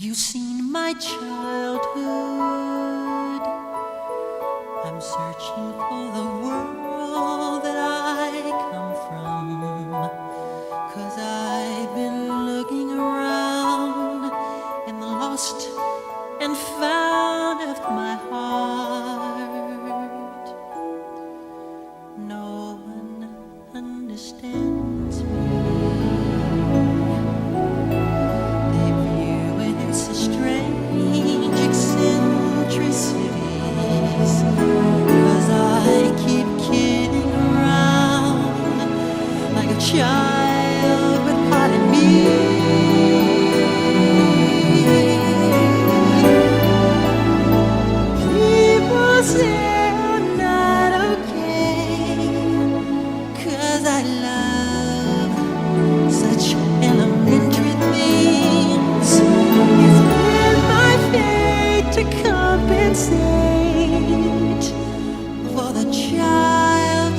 you seen my childhood? I'm searching for the world that I come from, 'cause I've been looking around in the lost and found of my heart. No one understands me. They view it as a strange eccentricities, 'cause I keep kidding around like a child with heart in me. Say I'm not okay, 'cause I love such elementary things. It's been my fate to compensate for the child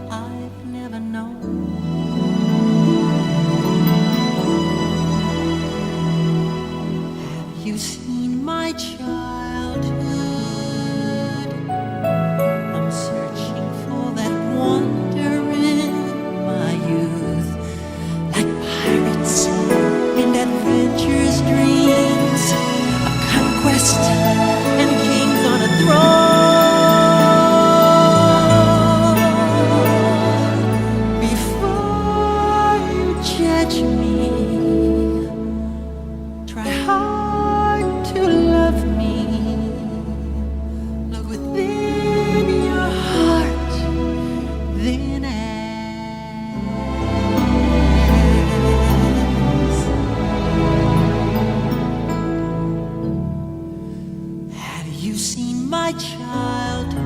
I've never known. You've seen my childhood. I'm searching for that wonder in my youth, like pirates and adventurous dreams of conquest and kings on a throne. Before you judge me, try hard to love me. Look within your heart, then ask, have you seen my childhood?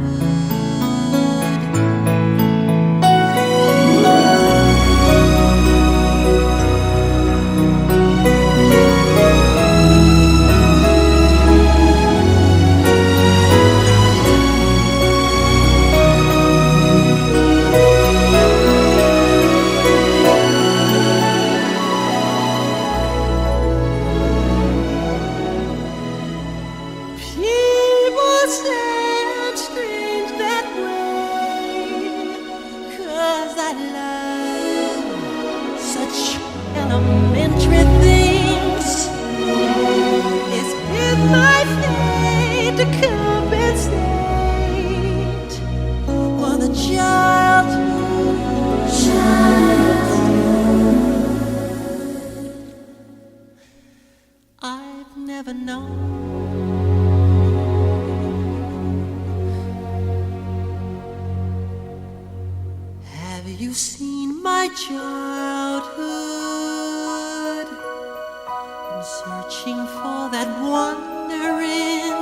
People say I'm strange that way, 'cause I love such elementary things. It's been my fate to compensate for the child I've never known. Have you seen my childhood? I'm searching for that wonder in